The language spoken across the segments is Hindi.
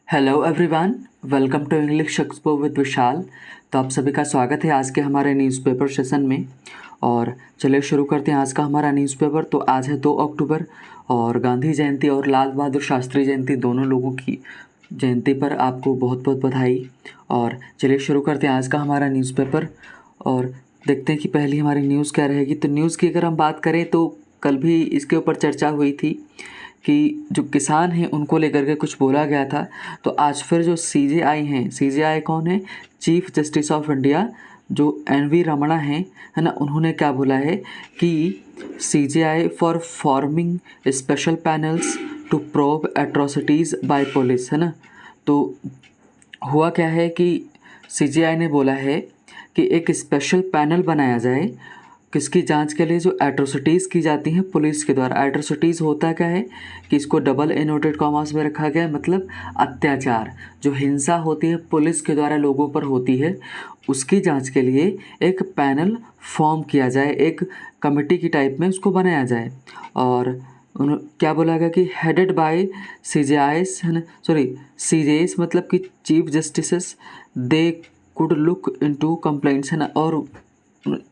Hello everyone, welcome to English expo with Vishal. तो आप सभी का स्वागत है आज के हमारे न्यूज़पेपर सेशन में। और चलिए शुरू करते हैं आज का हमारा न्यूज़पेपर। तो आज है 2 अक्टूबर और गांधी जयंती और लाल बहादुर शास्त्री जयंती, दोनों लोगों की जयंती पर आपको बहुत बहुत बधाई। और चलिए शुरू करते हैं आज का हमारा न्यूज़पेपर और देखते हैं कि पहली हमारी न्यूज़ क्या रहेगी। तो न्यूज़ की अगर हम बात करें तो कल भी इसके ऊपर चर्चा हुई थी कि जो किसान हैं उनको लेकर के कुछ बोला गया था। तो आज फिर जो सीजेआई हैं, सीजेआई कौन है? चीफ जस्टिस ऑफ इंडिया जो एन.वी. रमणा हैं, है ना, उन्होंने क्या बोला है कि CJI for forming special panels to probe atrocities by police, है ना। तो हुआ क्या है कि सीजेआई ने बोला है कि एक स्पेशल पैनल बनाया जाए किसकी जांच के लिए, जो एट्रोसिटीज़ की जाती हैं पुलिस के द्वारा। एट्रोसिटीज़ होता क्या है कि इसको डबल इनवर्टेड कॉमास में रखा गया है, मतलब अत्याचार, जो हिंसा होती है पुलिस के द्वारा लोगों पर होती है, उसकी जांच के लिए एक पैनल फॉर्म किया जाए, एक कमेटी की टाइप में उसको बनाया जाए। और क्या बोला गया कि हेडेड बाय सीजेआईस, है ना, सॉरी सीजेएस मतलब कि chief justices, they could look into complaints, है ना। और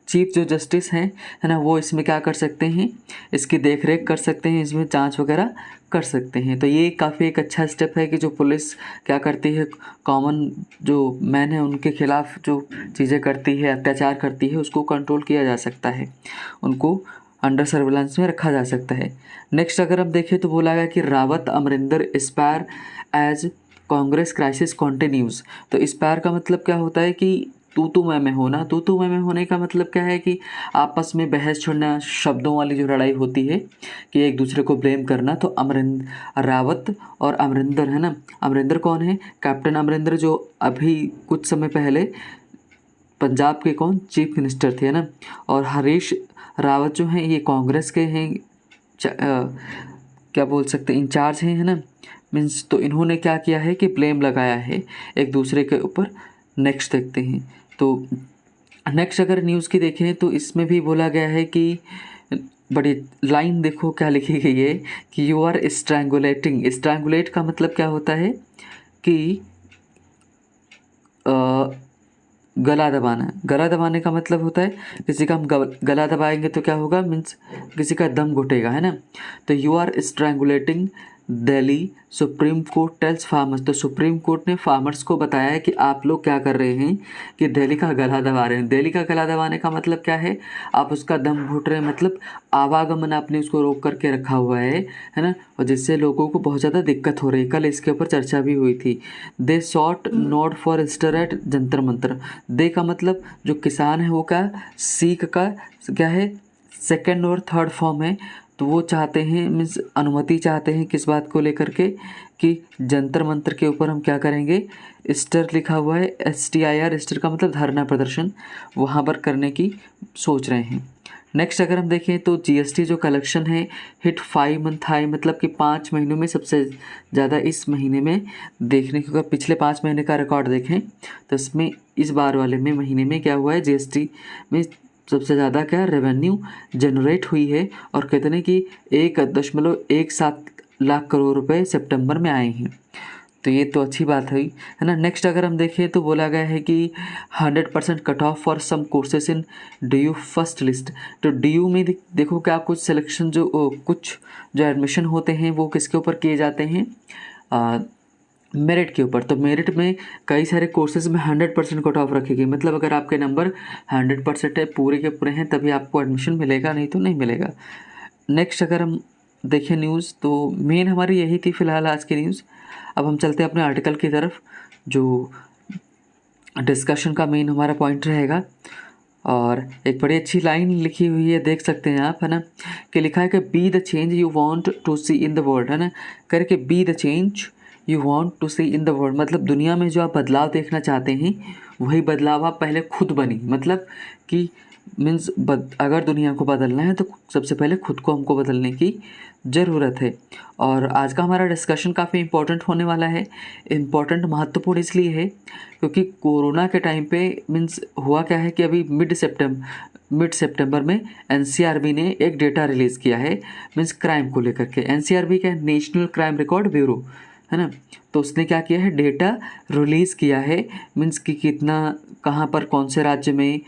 चीफ जो जस्टिस हैं, है ना, वो इसमें क्या कर सकते हैं, इसकी देख रेख कर सकते हैं, इसमें जांच वगैरह कर सकते हैं। तो ये काफ़ी एक अच्छा स्टेप है कि जो पुलिस क्या करती है, कॉमन जो मैन है उनके खिलाफ जो चीज़ें करती है, अत्याचार करती है, उसको कंट्रोल किया जा सकता है, उनको अंडर सर्विलांस में रखा जा सकता है। नेक्स्ट अगर हम देखें तो बोला गया कि Rawat Amarinder aspire as Congress crisis continues. तो एस्पायर का मतलब क्या होता है कि तू मैं होना। तू मैं होने का मतलब क्या है कि आपस में बहस छोड़ना, शब्दों वाली जो लड़ाई होती है कि एक दूसरे को ब्लेम करना। तो रावत और अमरिंदर, है ना, अमरिंदर कौन है? कैप्टन अमरिंदर, जो अभी कुछ समय पहले पंजाब के कौन चीफ मिनिस्टर थे, है ना। और हरीश रावत जो हैं ये कांग्रेस के हैं, क्या बोल सकते हैं, इंचार्ज हैं, है ना, मीन्स। तो इन्होंने क्या किया है कि ब्लेम लगाया है एक दूसरे के ऊपर। नेक्स्ट देखते हैं। तो नेक्स्ट अगर न्यूज़ की देखें तो इसमें भी बोला गया है कि बड़ी लाइन देखो क्या लिखी गई है कि यू आर स्ट्रैंगुलेटिंग। स्ट्रैंगुलेट का मतलब क्या होता है कि गला दबाना। गला दबाने का मतलब होता है किसी का हम गला दबाएंगे तो क्या होगा, मीन्स किसी का दम घुटेगा, है ना। तो you are strangulating Delhi supreme court tells farmers. तो सुप्रीम कोर्ट ने फार्मर्स को बताया है कि आप लोग क्या कर रहे हैं कि दिल्ली का गला दबा रहे हैं। दिल्ली का गला दबाने का मतलब क्या है, आप उसका दम घुट रहे हैं, मतलब आवागमन आपने उसको रोक करके रखा हुआ है ना, और जिससे लोगों को बहुत ज़्यादा दिक्कत हो रही है। कल इसके ऊपर चर्चा भी हुई थी। They sought not for register at Jantar Mantar. They का मतलब जो किसान है वो क्या, सीख का क्या है, सेकेंड और थर्ड फॉर्म है। तो वो चाहते हैं, मीन्स अनुमति चाहते हैं किस बात को लेकर के कि जंतर मंतर के ऊपर हम क्या करेंगे, स्टर लिखा हुआ है STIR, स्टर का मतलब धरना प्रदर्शन, वहाँ पर करने की सोच रहे हैं। नेक्स्ट अगर हम देखें तो GST जो कलेक्शन है हिट 5 मंथ हाई, मतलब कि 5 महीनों में सबसे ज़्यादा इस महीने में देखने को, अगर पिछले 5 महीने का रिकॉर्ड देखें तो इसमें इस बार वाले में महीने में क्या हुआ है, GST में सबसे ज़्यादा क्या रेवेन्यू जनरेट हुई है, और कितने की 1.17 लाख करोड़ रुपए सितंबर में आए हैं। तो ये तो अच्छी बात हुई, है ना। नेक्स्ट अगर हम देखें तो बोला गया है कि 100% cut off for some courses in DU first list. तो DU में देखो क्या कुछ सिलेक्शन जो कुछ जो एडमिशन होते हैं वो किसके ऊपर किए जाते हैं, मेरिट के ऊपर। तो मेरिट में कई सारे कोर्सेज में 100% कट ऑफ रखेगी, मतलब अगर आपके नंबर 100% है, पूरे के पूरे हैं, तभी आपको एडमिशन मिलेगा, नहीं तो नहीं मिलेगा। नेक्स्ट अगर हम देखें न्यूज़ तो मेन हमारी यही थी फ़िलहाल आज की न्यूज़। अब हम चलते हैं अपने आर्टिकल की तरफ, जो डिस्कशन का मेन हमारा पॉइंट रहेगा। और एक बड़ी अच्छी लाइन लिखी हुई है, देख सकते हैं आप, है ना, कि लिखा है कि be the change you want to see in the world, है ना, करके be the change you want to see in the world, मतलब दुनिया में जो आप बदलाव देखना चाहते हैं वही बदलाव आप पहले खुद बनी, मतलब कि मीन्स अगर दुनिया को बदलना है तो सबसे पहले खुद को हमको बदलने की ज़रूरत है। और आज का हमारा डिस्कशन काफ़ी इम्पोर्टेंट होने वाला है। इम्पोर्टेंट महत्वपूर्ण इसलिए है क्योंकि कोरोना के टाइम पे मीन्स हुआ क्या है कि अभी मिड सितंबर में NCRB ने एक डेटा रिलीज़ किया है, मीन्स क्राइम को लेकर के। NCRB क्या है, नेशनल क्राइम रिकॉर्ड ब्यूरो, है ना। तो उसने क्या किया है, डेटा रिलीज़ किया है, मीन्स कि कितना कहाँ पर कौन से राज्य में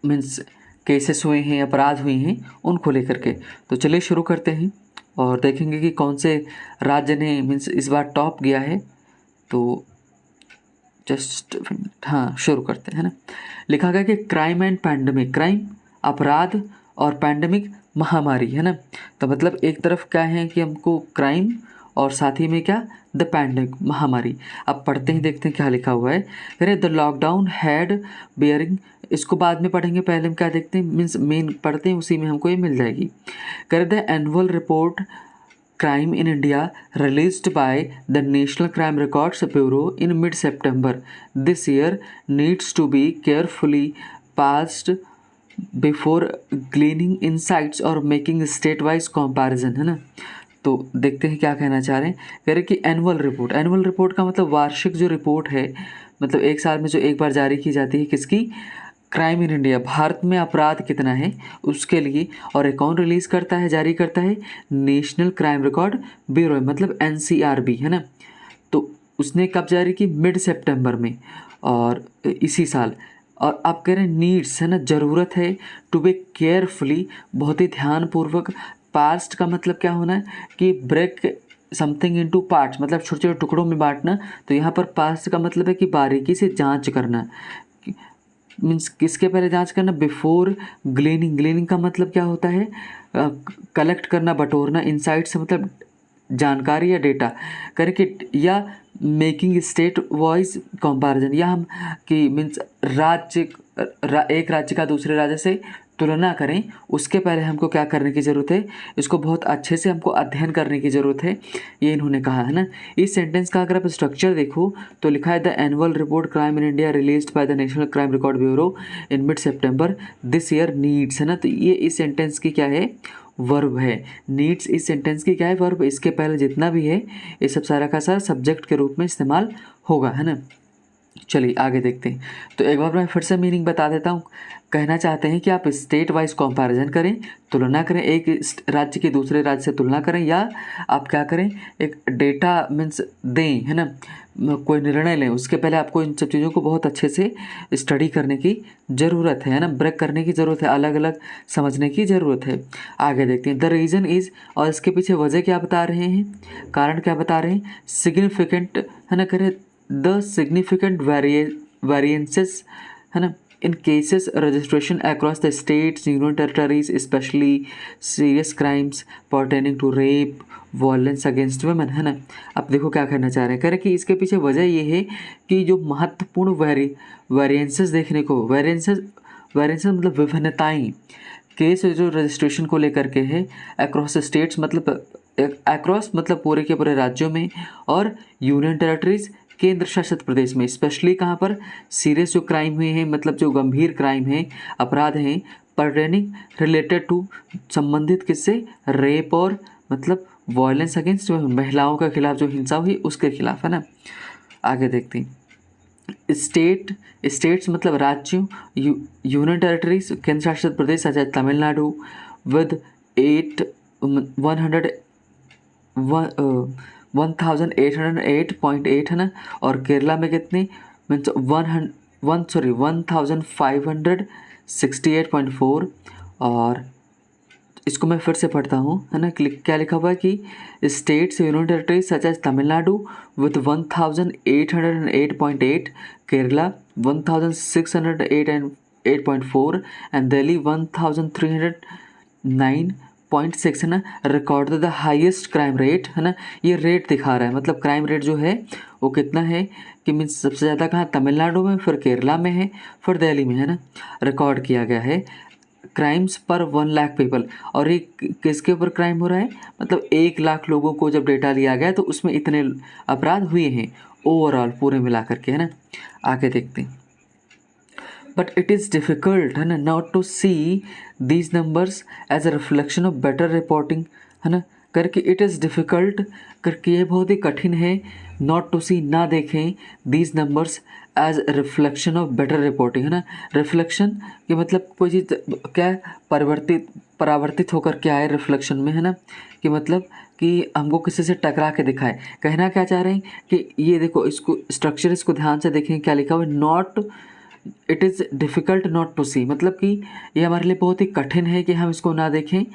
मीन्स केसेस हुए हैं, अपराध हुए हैं, उनको लेकर के। तो चलिए शुरू करते हैं और देखेंगे कि कौन से राज्य ने मीन्स इस बार टॉप किया है। तो जस्ट हाँ शुरू करते हैं ना। लिखा गया कि क्राइम एंड पैंडमिक, क्राइम अपराध और पैंडमिक महामारी, है ना। तो मतलब एक तरफ क्या है कि हमको क्राइम और साथ ही में क्या, द पैंडमिक महामारी। अब पढ़ते हैं, देखते हैं क्या लिखा हुआ है। अरे द लॉकडाउन हैड बियरिंग, इसको बाद में पढ़ेंगे, पहले हम क्या देखते हैं, मीन्स मेन पढ़ते हैं, उसी में हमको ये मिल जाएगी। करे the annual report Crime in India released by the National Crime Records Bureau in mid-September this year needs to be carefully parsed before gleaning insights or making state-wise comparison, है ना। तो देखते हैं क्या कहना चाह रहे हैं। कह रहे कि एनुअल रिपोर्ट, एनुअल रिपोर्ट का मतलब वार्षिक जो रिपोर्ट है, मतलब एक साल में जो एक बार जारी की जाती है, किसकी, क्राइम इन इंडिया, भारत में अपराध कितना है उसके लिए। और ये कौन रिलीज़ करता है, जारी करता है, नेशनल क्राइम रिकॉर्ड ब्यूरो, मतलब NCRB, है ना। तो उसने कब जारी की, मिड सितंबर में, और इसी साल। और आप कह रहे हैं नीड्स, है ना, ज़रूरत है, टू बी केयरफुली, बहुत ही ध्यानपूर्वक। पास्ट का मतलब क्या होना है कि ब्रेक समथिंग इनटू पार्ट्स, मतलब छोटे छोटे टुकड़ों में बांटना। तो यहाँ पर पास्ट का मतलब है कि बारीकी से जांच करना, मीन्स किसके पहले जांच करना, बिफोर ग्लेनिंग, ग्लेनिंग का मतलब क्या होता है, कलेक्ट करना, बटोरना, इनसाइट से मतलब जानकारी या डेटा करके, या मेकिंग स्टेट वाइज कंपैरिजन, या हम कि मीन्स एक राज्य का दूसरे राज्य से तुलना करें, उसके पहले हमको क्या करने की ज़रूरत है, इसको बहुत अच्छे से हमको अध्ययन करने की ज़रूरत है, ये इन्होंने कहा, है ना। इस सेंटेंस का अगर आप स्ट्रक्चर देखो तो लिखा है the annual report crime in India released by the national crime record bureau in mid September this year needs, है ना। तो ये इस सेंटेंस की क्या है, वर्ब है। नीड्स इस सेंटेंस की क्या है, वर्ब। इसके पहले जितना भी है ये सब सारा का सारा सब्जेक्ट के रूप में इस्तेमाल होगा, है ना। चलिए आगे देखते हैं। तो एक बार मैं फिर से मीनिंग बता देता हूँ। कहना चाहते हैं कि आप स्टेट वाइज कंपैरिजन करें, तुलना करें, एक राज्य की दूसरे राज्य से तुलना करें, या आप क्या करें, एक डेटा मीन्स दें, है ना, कोई निर्णय लें, उसके पहले आपको इन सब चीज़ों को बहुत अच्छे से स्टडी करने की ज़रूरत है ना, ब्रेक करने की ज़रूरत है, अलग अलग समझने की ज़रूरत है। आगे देखते हैं। द रीज़न इज़, और इसके पीछे वजह क्या बता रहे हैं, कारण क्या बता रहे हैं, सिग्निफिकेंट, है ना, करें द सिग्निफिकेंट वेरिएंसेस, है ना, in cases registration across the states, union territories, specially serious crimes pertaining to rape, violence against women, है ना। अब देखो क्या करना चाह रहे हैं, कह रहे कि इसके पीछे वजह ये है कि जो महत्वपूर्ण वेरिएंसेस देखने को, वेरिएंसेस मतलब विभिन्नताएं, केस जो रजिस्ट्रेशन को लेकर के है, अक्रॉस स्टेट्स मतलब अक्रॉस मतलब पूरे के पूरे राज्यों में, और यूनियन टेरिटरीज केंद्र शासित प्रदेश में, स्पेशली कहाँ पर, सीरियस जो क्राइम हुए हैं, मतलब जो गंभीर क्राइम हैं, अपराध हैं, पर्टेनिंग रिलेटेड टू, संबंधित किससे, रेप और मतलब वायलेंस अगेंस्ट महिलाओं के खिलाफ जो हिंसा हुई उसके खिलाफ, है ना। आगे देखते हैं। स्टेट्स मतलब राज्यों, यूनियन टेरिटरीज केंद्र शासित प्रदेश सच एज तमिलनाडु विद 1808.8, है ना। और केरला में कितने, मीन्स 1568.4। और इसको मैं फिर से पढ़ता हूँ, है ना। क्या लिखा हुआ है कि states union territories such as Tamil Nadu with 1808.8, Kerala 1608.4 and Delhi 1309.6, है ना, record the highest crime rate, है ना। ये रेट दिखा रहा है, मतलब क्राइम रेट जो है वो कितना है कि मीन्स सबसे ज़्यादा कहाँ, तमिलनाडु में, फिर केरला में है, फिर दिल्ली में, है ना, रिकॉर्ड किया गया है। क्राइम्स पर 1 लाख पीपल, और ये किसके ऊपर क्राइम हो रहा है, मतलब 1 लाख लोगों को जब डेटा लिया गया तो उसमें इतने अपराध हुए हैं ओवरऑल पूरे मिला करके, है ना। आगे देखते हैं। बट इट इज़ डिफ़िकल्ट, है ना, not to see these numbers as a reflection of better reporting, है ना, करके इट इज़ डिफ़िकल्ट करके ये बहुत ही कठिन है, नॉट टू सी ना देखें, these numbers as reflection of better reporting, है ना। रिफ्लेक्शन कि मतलब कोई चीज़ क्या है, परावर्तित होकर के आए रिफ्लेक्शन में, है ना, कि मतलब कि हमको किसी से टकरा के दिखाए। कहना क्या चाह रहे हैं कि ये देखो, इसको स्ट्रक्चर इसको ध्यान से देखें, क्या लिखा हुआ है, not it is difficult not to see, मतलब कि ये हमारे लिए बहुत ही कठिन है कि हम इसको ना देखें।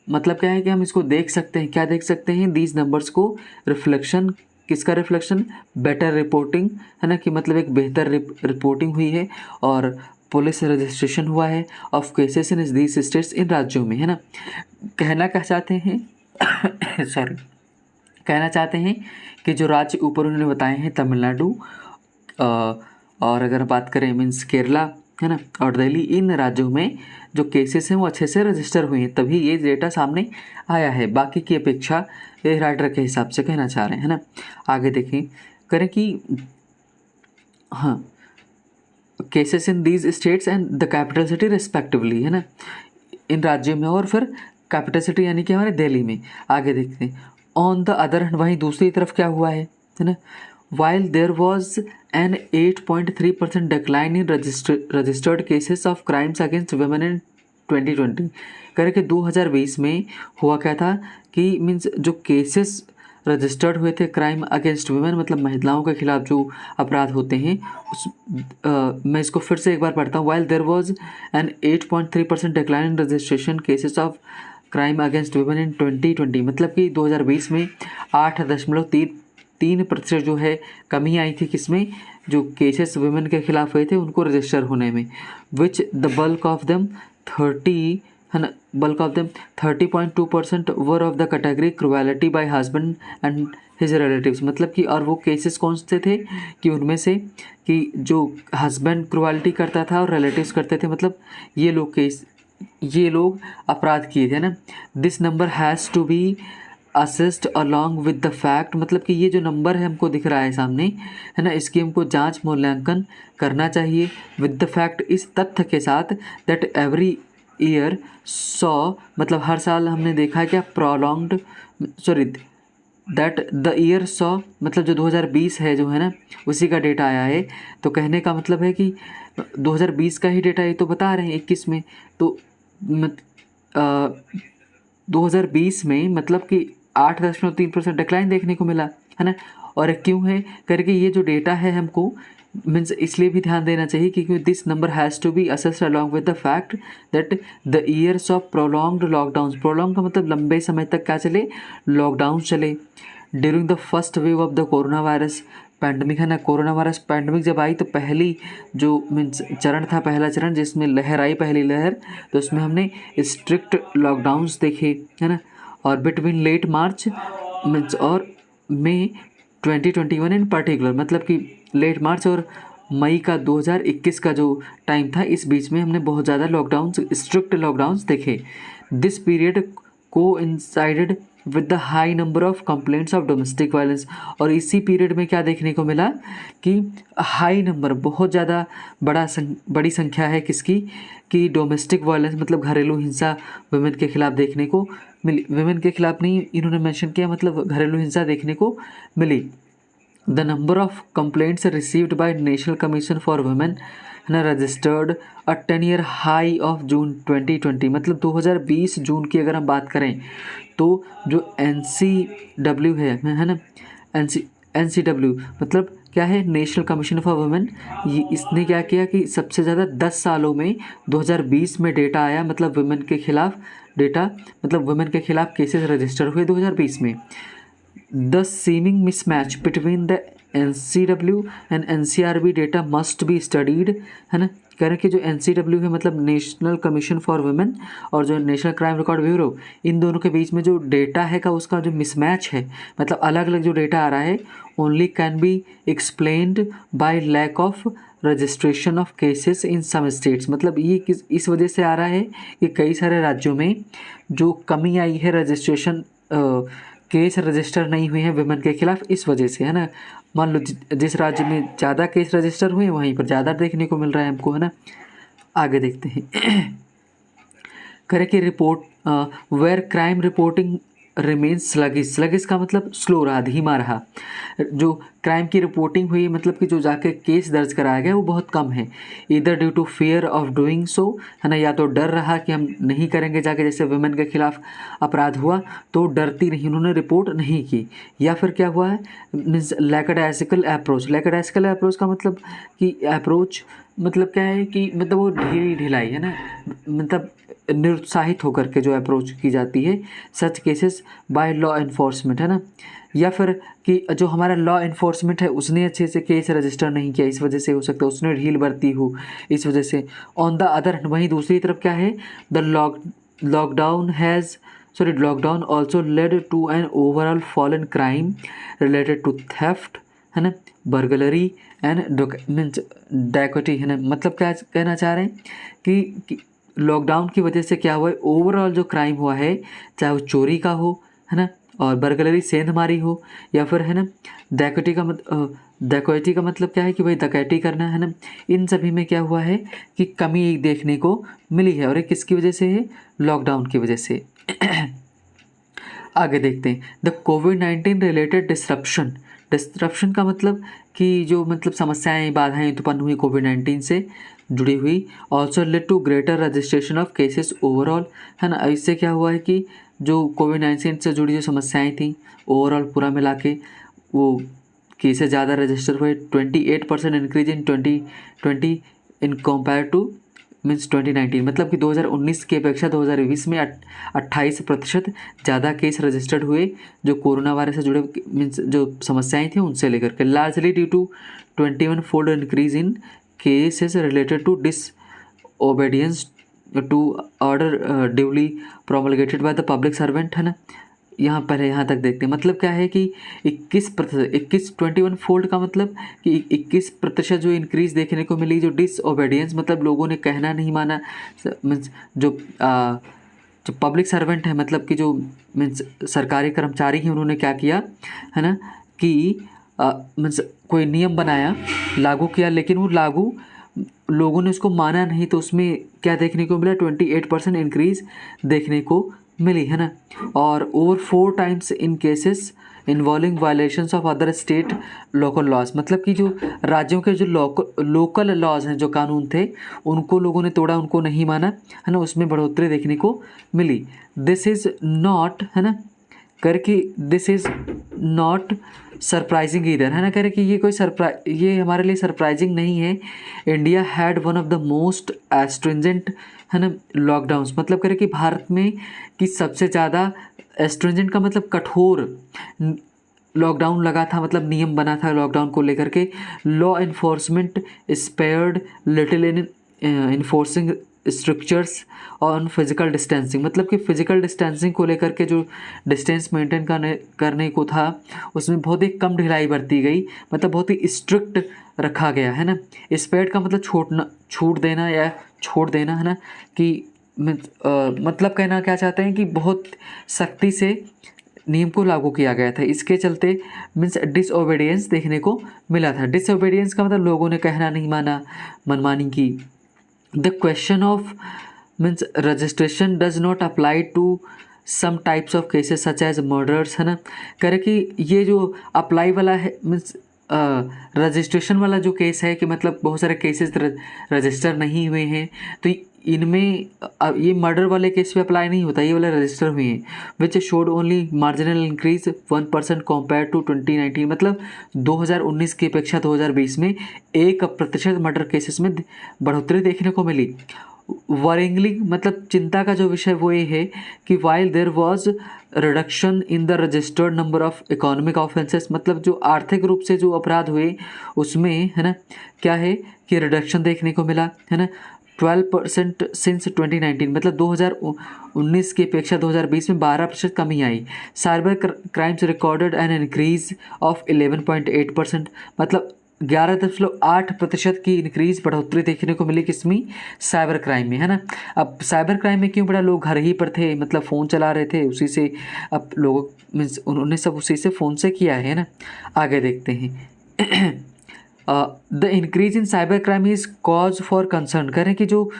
मतलब क्या है कि हम इसको देख सकते हैं, क्या देख सकते हैं, दीज नंबर्स को रिफ्लेक्शन, किसका रिफ्लेक्शन, बेटर रिपोर्टिंग, है ना, कि मतलब एक बेहतर रिपोर्टिंग हुई है और पुलिस रजिस्ट्रेशन हुआ है of cases in these states, इन राज्यों में, है ना। कहना क्या चाहते हैं सॉरी, कहना चाहते हैं कि जो राज्य ऊपर उन्होंने बताए हैं, तमिलनाडु और अगर बात करें मीन्स केरला, है ना, और दिल्ली, इन राज्यों में जो केसेस हैं वो अच्छे से रजिस्टर हुए हैं, तभी ये डेटा सामने आया है, बाकी की अपेक्षा, ये राइटर के हिसाब से कहना चाह रहे हैं, है ना। आगे देखें, करें कि हाँ, cases in these states and the capital city respectively, है ना, इन राज्यों में और फिर कैपिटल सिटी यानी कि हमारे दिल्ली में। आगे देखते हैं, ऑन द अदर हैंड, वहीं दूसरी तरफ क्या हुआ है ना, while there was an 8.3% decline in registered cases of crimes against women in 2020, करके 2020 में हुआ क्या था कि मीन्स जो केसेस रजिस्टर्ड हुए थे क्राइम अगेंस्ट वुमेन, मतलब महिलाओं के खिलाफ जो अपराध होते हैं, उस मैं इसको फिर से एक बार पढ़ता हूँ, while there was an 8.3% decline in registration cases of crime against women in 2020, मतलब कि 2020 में 8.3% जो है कमी आई थी, किसमें, जो केसेस वुमेन के खिलाफ हुए थे उनको रजिस्टर होने में, which the bulk of them 30.2% were of the category cruelty bye husband and his relatives, मतलब कि और वो केसेस कौन से थे कि उनमें से कि जो हस्बैंड क्रुएलिटी करता था और रिलेटिव्स करते थे, मतलब ये लोग अपराध किए थे ना। This number has to be assist along with the fact, मतलब कि ये जो नंबर है हमको दिख रहा है सामने, है ना, इसकी हमको जांच मूल्यांकन करना चाहिए विद द फैक्ट, इस तथ्य के साथ, दैट एवरी ईयर सॉ, मतलब हर साल हमने देखा क्या, prolonged, sorry, that the year saw, मतलब जो 2020 है जो है ना, उसी का डेटा आया है। तो कहने का मतलब है कि 2020 का ही डेटा, ये तो बता रहे हैं 21 में, तो 2020 में मतलब कि 8.3% डिक्लाइन देखने को मिला, है ना। और क्यों है करके ये जो डेटा है हमको मीन्स इसलिए भी ध्यान देना चाहिए क्योंकि this number has to be assessed along with the fact that the years of prolonged lockdown, prolong का मतलब लंबे समय तक क्या चले, लॉकडाउन चले, during the first wave of the corona virus pandemic, है ना। कोरोना वायरस पैंडमिक जब आई तो पहली जो मीन्स चरण था, पहला चरण जिसमें लहर आई, पहली लहर, तो उसमें हमने स्ट्रिक्ट लॉकडाउन्स देखे, है ना। और बिटवीन लेट मार्च मीन्स और मई 2021 इन पर्टिकुलर, मतलब कि लेट मार्च और मई का 2021 का जो टाइम था, इस बीच में हमने बहुत ज़्यादा लॉकडाउन्स, स्ट्रिक्ट लॉकडाउन्स देखे। This period coincided with the high number of complaints of domestic violence, और इसी पीरियड में क्या देखने को मिला कि हाई नंबर, बहुत ज़्यादा बड़ी संख्या है किसकी, कि डोमेस्टिक वायलेंस मतलब घरेलू हिंसा वुमेन के खिलाफ देखने को मिली। वुमेन के खिलाफ नहीं इन्होंने मेंशन किया, मतलब घरेलू हिंसा देखने को मिली। The number of complaints received by national commission for women, है ना, registered a 10-year high of June 2020, मतलब 2020 जून की अगर हम बात करें तो जो NCW है ना, NCW मतलब क्या है, नेशनल कमीशन फॉर वुमेन, ये इसने क्या किया कि सबसे ज़्यादा 10 सालों में 2020 में डेटा आया, मतलब वुमेन के खिलाफ डेटा, मतलब वुमेन के खिलाफ केसेस रजिस्टर हुए 2020 में। The seeming mismatch between the NCW and NCRB data must be studied, है ना। कह रहे हैं कि जो NCW है मतलब नेशनल कमीशन फॉर वुमेन और जो नेशनल क्राइम रिकॉर्ड ब्यूरो, इन दोनों के बीच में जो डेटा है का उसका जो मिसमैच है, मतलब अलग अलग जो डेटा आ रहा है, only can be explained by lack of registration of cases in some states, मतलब ये इस वजह से आ रहा है कि कई सारे राज्यों में जो कमी आई है रजिस्ट्रेशन, केस रजिस्टर नहीं हुए हैं वुमेन के खिलाफ, इस वजह से, है ना। मान लो जिस राज्य में ज़्यादा केस रजिस्टर हुए वहीं पर ज़्यादा देखने को मिल रहा है हमको, है ना। आगे देखते हैं करे कि report where crime reporting remains sluggish, sluggish का मतलब स्लो रहा, धीमा रहा। जो क्राइम की रिपोर्टिंग हुई मतलब कि जो जाके केस दर्ज कराया गया वो बहुत कम है। इधर due to fear of doing so, है ना, या तो डर रहा कि हम नहीं करेंगे जाके, जैसे वुमेन के खिलाफ अपराध हुआ तो डरती नहीं, उन्होंने रिपोर्ट नहीं की, या फिर क्या हुआ है मीन्स लैकडाइसिकल अप्रोच। लैकडाइसिकल अप्रोच का मतलब कि अप्रोच मतलब क्या है कि मतलब वो ढीली ढिलाई, है ना, मतलब निरुत्साहित होकर के जो अप्रोच की जाती है, such cases by law enforcement, है ना, या फिर कि जो हमारा लॉ इन्फोर्समेंट है उसने अच्छे से केस रजिस्टर नहीं किया, इस वजह से हो सकता है, उसने ढील बरती हो इस वजह से। ऑन द अदर, वहीं दूसरी तरफ क्या है, the lockdown also led to an overall fall in crime related to theft, है ना, बर्गलरी एंड मीन्स डैकोटी, है ना। मतलब क्या कहना चाह रहे हैं कि लॉकडाउन की वजह से क्या हुआ है, ओवरऑल जो क्राइम हुआ है, चाहे वो चोरी का हो, है ना, और बर्गलरी सेंधमारी हो, या फिर है ना डैकोटी का मतलब क्या है कि भाई डकैती करना, है ना, इन सभी में क्या हुआ है कि कमी देखने को मिली है। और ये किसकी वजह से है, लॉकडाउन की वजह से। आगे देखते हैं, the covid related disruption. Disruption का मतलब कि जो मतलब समस्याएं बाधाएं उत्पन्न हुई कोविड-19 से जुड़ी हुई। Also led to greater registration of cases overall, है ना। इससे क्या हुआ है कि जो कोविड-19 से जुड़ी जो समस्याएं थी ओवरऑल पूरा मिला के वो केसेस ज़्यादा रजिस्टर हुए। 28% increase in 2020 in compare two means 2019, मतलब कि 2019 की अपेक्षा 2020 में 28% ज़्यादा केस रजिस्टर्ड हुए जो कोरोना वायरस से जुड़े मीन्स जो समस्याएं थी उनसे लेकर के। Largely due to 21 fold increase in cases related to disobedience to order duly promulgated by the public servant, है ना। यहाँ पहले यहाँ तक देखते हैं, मतलब क्या है कि 21 फोल्ड का मतलब कि 21% जो इंक्रीज देखने को मिली, जो डिसओबीडियंस मतलब लोगों ने कहना नहीं माना, मीन्स जो पब्लिक सर्वेंट है मतलब कि जो मीन्स सरकारी कर्मचारी हैं, उन्होंने क्या किया, है ना, कि मीन्स कोई नियम बनाया, लागू किया, लेकिन वो लागू लोगों ने उसको माना नहीं, तो उसमें क्या देखने को मिला, 28% इंक्रीज देखने को मिली, है ना। और over 4 times in cases involving violations of other state local laws, मतलब कि जो राज्यों के जो लोकल लॉज हैं, जो कानून थे, उनको लोगों ने तोड़ा, उनको नहीं माना, है ना, उसमें बढ़ोतरी देखने को मिली। दिस इज़ नॉट, है ना, करके दिस इज़ नॉट सरप्राइजिंग इधर, है ना, कह रहे कि ये कोई ये हमारे लिए सरप्राइजिंग नहीं है। India had one of the most astringent, है ना, लॉकडाउन्स, मतलब कह रहे कि भारत में कि सबसे ज़्यादा एस्ट्रिंजेंट का मतलब कठोर लॉकडाउन लगा था, मतलब नियम बना था लॉकडाउन को लेकर के। Law enforcement spared little in enforcing structures on physical distancing, मतलब कि फिजिकल डिस्टेंसिंग को लेकर के जो डिस्टेंस मेंटेन करने को था उसमें बहुत ही कम ढिलाई बरती गई, मतलब बहुत ही स्ट्रिक्ट रखा गया, है ना। स्पेयर्ड का मतलब छूट देना या छोड़ देना, है ना, कि मतलब कहना क्या चाहते हैं कि बहुत सख्ती से नियम को लागू किया गया था। इसके चलते मीन्स डिसओबीडियंस देखने को मिला था। डिसओबीडियंस का मतलब लोगों ने कहना नहीं माना, मनमानी की। The question of means registration does not apply to some types of cases such as murders, है ना। कह रहे कि ये जो अप्लाई वाला है मीन्स रजिस्ट्रेशन वाला जो केस है कि मतलब बहुत सारे केसेस रजिस्टर नहीं हुए हैं, तो इनमें ये मर्डर वाले केस पे अप्लाई नहीं होता, ये वाले रजिस्टर हुए हैं। Which showed only marginal increase 1% compare to 2019, मतलब 2019 की अपेक्षा 2020 में 1% मर्डर केसेस में बढ़ोतरी देखने को मिली। वरिंगली मतलब चिंता का जो विषय वो ये है कि while there was reduction in the registered number of economic offences, मतलब जो आर्थिक रूप से जो अपराध हुए उसमें, है ना, क्या है कि रिडक्शन देखने को मिला, है ना, 12% सिंस 2019, मतलब 2019 की अपेक्षा 2020 में 12% कमी आई। Cyber crimes recorded an increase of 11.8%, मतलब 11.8% की इंक्रीज बढ़ोतरी देखने को मिली किसमें, साइबर क्राइम में, है ना। अब साइबर क्राइम में क्यों बढ़ा, लोग घर ही पर थे, मतलब फ़ोन चला रहे थे, उसी से अब लोगों मीन्स उन्होंने सब उसी से फ़ोन से किया है ना। आगे देखते हैं the increase in cyber crime is cause for concern, करें कि जो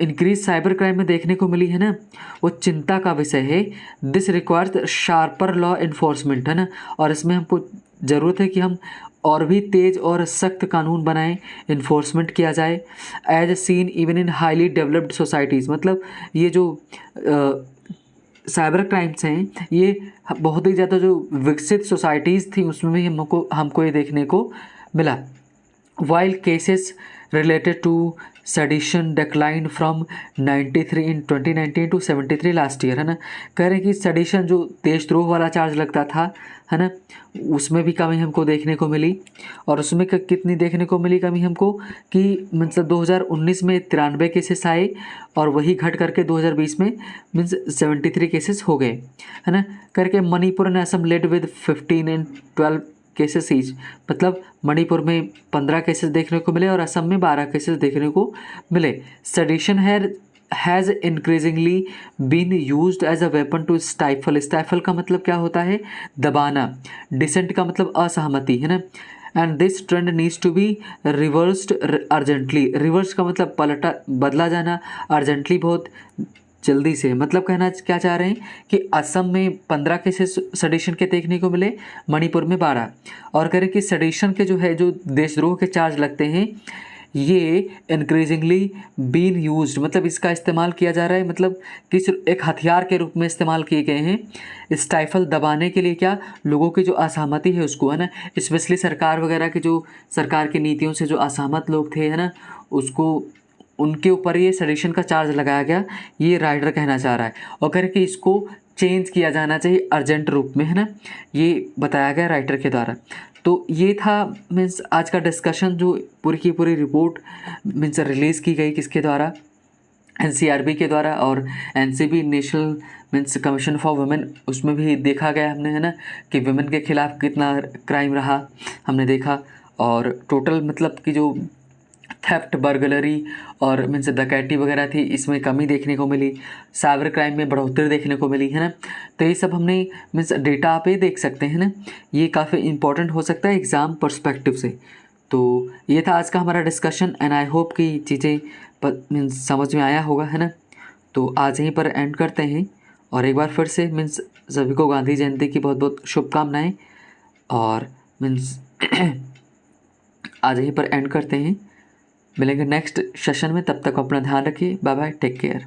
इंक्रीज साइबर क्राइम में देखने को मिली है ना, वो चिंता का विषय है। This requires sharper law enforcement, है ना, और इसमें हमको ज़रूरत है कि हम और भी तेज़ और सख्त कानून बनाएं, इन्फोर्समेंट किया जाए। As seen even in highly developed societies, मतलब ये जो साइबर क्राइम्स हैं ये बहुत ही ज़्यादा जो विकसित सोसाइटीज़ थी उसमें भी हमको ये देखने को मिला। While cases related to sedition declined from 93 in 2019 to 73 last year, है ना, कह रहे हैं कि सेडिशन जो देशद्रोह वाला चार्ज लगता था, है ना, उसमें भी कमी हमको देखने को मिली। और उसमें कितनी देखने को मिली कमी हमको कि मतलब 2019 में 93 केसेस आए और वही घट करके 2020 में मीन्स 73 केसेस हो गए, है ना, करके Manipur and Assam led with 15 and 12 cases each, मतलब मणिपुर में 15 केसेस देखने को मिले और असम में 12 केसेस देखने को मिले। Sedition has increasingly been used as a weapon to stifle. Stifle का मतलब क्या होता है? दबाना। डिसेंट का मतलब असहमति, है ना। And this trend needs to be reversed urgently. Reverse का मतलब पलटा, बदला जाना, अर्जेंटली बहुत जल्दी से। मतलब कहना क्या चाह रहे हैं कि असम में 15 केसेस सेडिशन के देखने को मिले, मणिपुर में 12, और कह रहे कि सेडिशन के जो है जो देशद्रोह के चार्ज लगते हैं ये इंक्रीजिंगली बीन यूज्ड, मतलब इसका इस्तेमाल किया जा रहा है, मतलब किस एक हथियार के रूप में इस्तेमाल किए गए हैं स्टाइफल दबाने के लिए, क्या लोगों की जो असहमति है उसको, है ना, स्पेशली सरकार वगैरह की जो सरकार की नीतियों से जो असहमत लोग थे, है ना, उसको उनके ऊपर ये सेडिशन का चार्ज लगाया गया, ये राइटर कहना चाह रहा है। और कह रहे कि इसको चेंज किया जाना चाहिए अर्जेंट रूप में, है ना, ये बताया गया राइटर के द्वारा। तो ये था मीन्स आज का डिस्कशन, जो पूरी की पूरी रिपोर्ट मीन्स रिलीज़ की गई किसके द्वारा, एनसीआरबी के द्वारा, और NCB national means commission for women, उसमें भी देखा गया हमने, है ना, कि वुमेन के खिलाफ कितना क्राइम रहा हमने देखा। और टोटल मतलब कि जो थेफ्ट, बर्गलरी और मीन्स डकैती वगैरह थी, इसमें कमी देखने को मिली, साइबर क्राइम में बढ़ोतरी देखने को मिली, है ना। तो ये सब हमने मीन्स डेटा पे देख सकते हैं ना, ये काफ़ी इंपॉर्टेंट हो सकता है एग्ज़ाम पर्सपेक्टिव से। तो ये था आज का हमारा डिस्कशन एंड आई होप कि चीज़ें मीन्स समझ में आया होगा, है ना। तो आज यहीं पर एंड करते हैं, और एक बार फिर से मीन्स सभी को गांधी जयंती की बहुत बहुत शुभकामनाएँ, और मीन्स आज यहीं पर एंड करते हैं। मिलेंगे नेक्स्ट सेशन में, तब तक अपना ध्यान रखिए। Bye bye, take care.